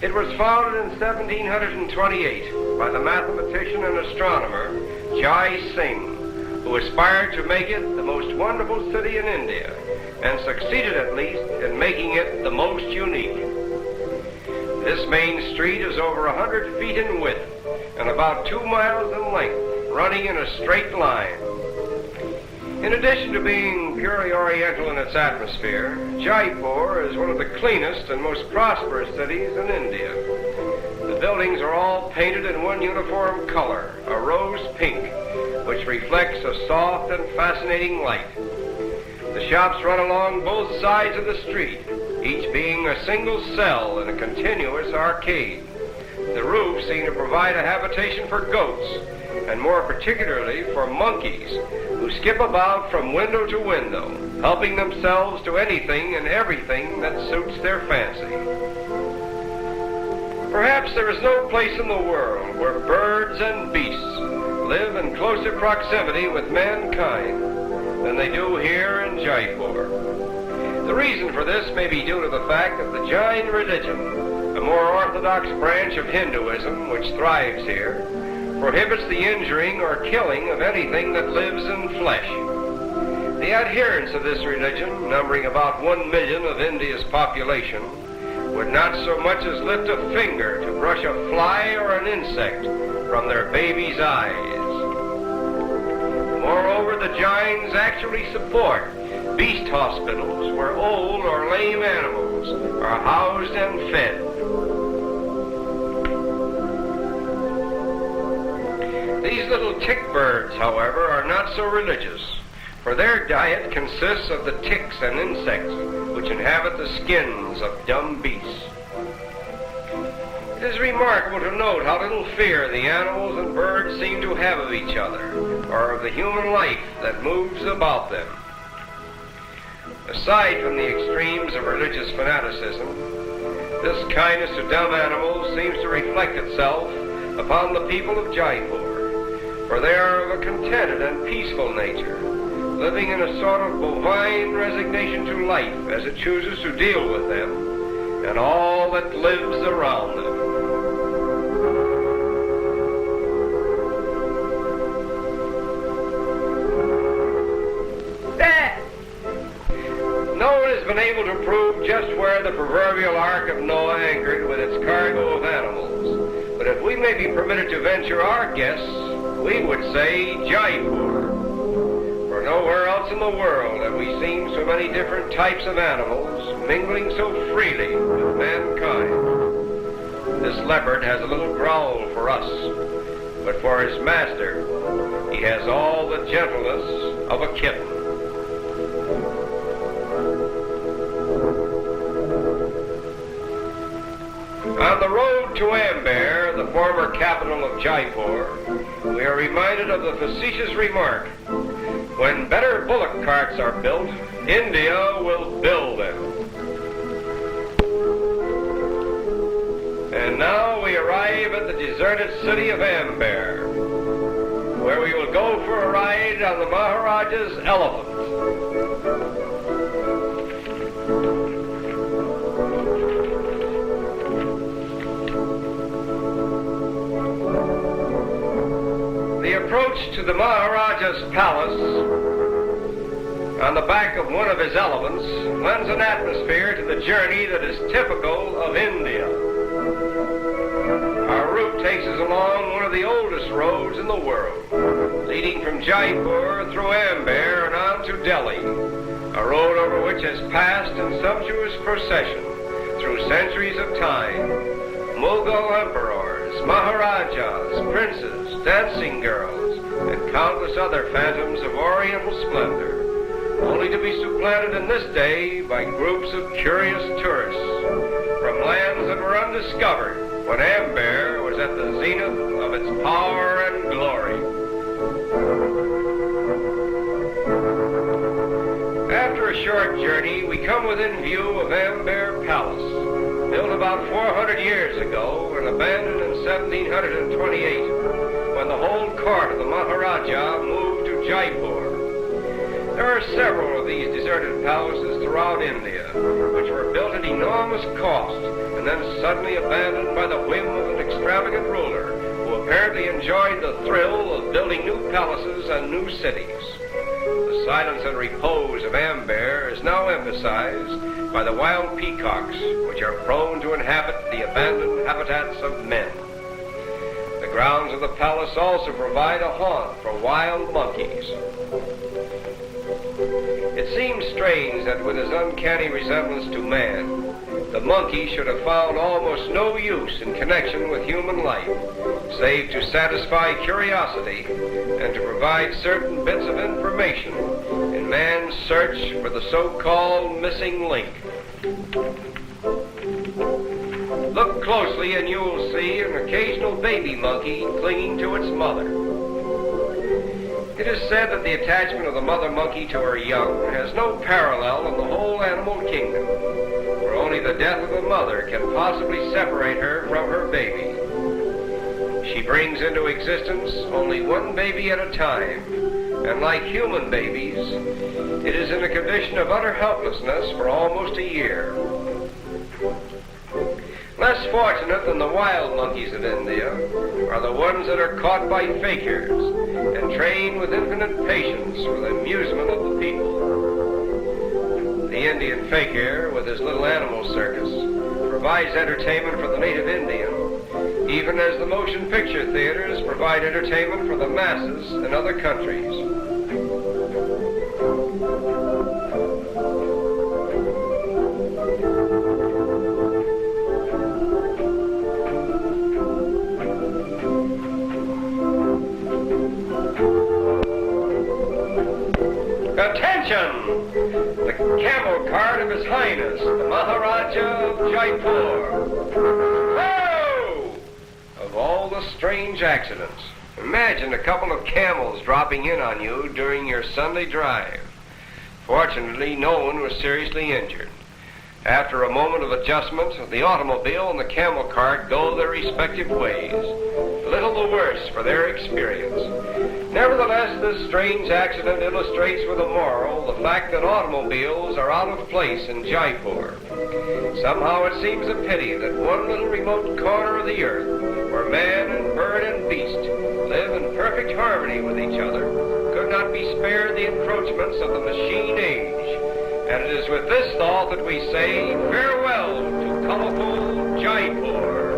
It was founded in 1728 by the mathematician and astronomer Jai Singh, who aspired to make it the most wonderful city in India, and succeeded at least in making it the most unique. This main street is over 100 feet in width and about 2 miles in length, running in a straight line. In addition to being purely oriental in its atmosphere, Jaipur is one of the cleanest and most prosperous cities in India. The buildings are all painted in one uniform color, a rose pink, which reflects a soft and fascinating light. The shops run along both sides of the street, each being a single cell in a continuous arcade. The roofs seem to provide a habitation for goats, and more particularly for monkeys, who skip about from window to window, helping themselves to anything and everything that suits their fancy. Perhaps there is no place in the world where birds and beasts live in closer proximity with mankind than they do here in Jaipur. The reason for this may be due to the fact that the Jain religion, a more orthodox branch of Hinduism which thrives here, prohibits the injuring or killing of anything that lives in flesh. The adherents of this religion, numbering about 1 million of India's population, would not so much as lift a finger to brush a fly or an insect from their baby's eyes. Moreover, the Jains actually support beast hospitals where old or lame animals are housed and fed. These little tick birds, however, are not so religious, for their diet consists of the ticks and insects which inhabit the skins of dumb beasts. It is remarkable to note how little fear the animals and birds seem to have of each other, or of the human life that moves about them. Aside from the extremes of religious fanaticism, this kindness to dumb animals seems to reflect itself upon the people of Jaipur, for they are of a contented and peaceful nature, living in a sort of bovine resignation to life as it chooses to deal with them and all that lives around them. No one has been able to prove just where the proverbial Ark of Noah anchored with its cargo of animals, but if we may be permitted to venture our guess, we would say Jaipur. For nowhere else in the world have we seen so many different types of animals mingling so freely with mankind. This leopard has a little growl for us, but for his master, he has all the gentleness of a kitten. On the road to Amber, the former capital of Jaipur, we are reminded of the facetious remark, "When better bullock carts are built, India will build them." And now we arrive at the deserted city of Amber, where we will go for a ride on the Maharaja's elephant. The approach to the Maharaja's palace on the back of one of his elephants lends an atmosphere to the journey that is typical of India. Our route takes us along one of the oldest roads in the world, leading from Jaipur through Amber and on to Delhi, a road over which has passed in sumptuous procession through centuries of time Mughal emperors, Maharajas, princes, dancing girls, and countless other phantoms of Oriental splendor, only to be supplanted in this day by groups of curious tourists from lands that were undiscovered when Amber was at the zenith of its power and glory. After a short journey, we come within view of Amber Palace, built about 400 years ago and abandoned in 1728, when the whole court of the Maharaja moved to Jaipur. There are several of these deserted palaces throughout India, which were built at enormous cost and then suddenly abandoned by the whim of an extravagant ruler who apparently enjoyed the thrill of building new palaces and new cities. The silence and repose of Amber is now emphasized by the wild peacocks, which are prone to inhabit the abandoned habitats of men. The grounds of the palace also provide a haunt for wild monkeys. It seems strange that with his uncanny resemblance to man, the monkey should have found almost no use in connection with human life, save to satisfy curiosity and to provide certain bits of information in man's search for the so-called missing link. Look closely and you will see an occasional baby monkey clinging to its mother. It is said that the attachment of the mother monkey to her young has no parallel in the whole animal kingdom, for only the death of the mother can possibly separate her from her baby. She brings into existence only one baby at a time, and like human babies, it is in a condition of utter helplessness for almost a year. Less fortunate than the wild monkeys of India are the ones that are caught by fakirs and trained with infinite patience for the amusement of the people. The Indian fakir, with his little animal circus, provides entertainment for the native Indian, even as the motion picture theaters provide entertainment for the masses in other countries. Attention! The camel cart of His Highness, the Maharaja of Jaipur. Whoa! Of all the strange accidents, imagine a couple of camels dropping in on you during your Sunday drive. Fortunately, no one was seriously injured. After a moment of adjustment, the automobile and the camel cart go their respective ways, little the worse for their experience. Nevertheless, this strange accident illustrates with a moral the fact that automobiles are out of place in Jaipur. Somehow it seems a pity that one little remote corner of the earth, where man and bird and beast live in perfect harmony with each other, could not be spared the encroachments of the machine age. And it is with this thought that we say farewell to colorful Jaipur.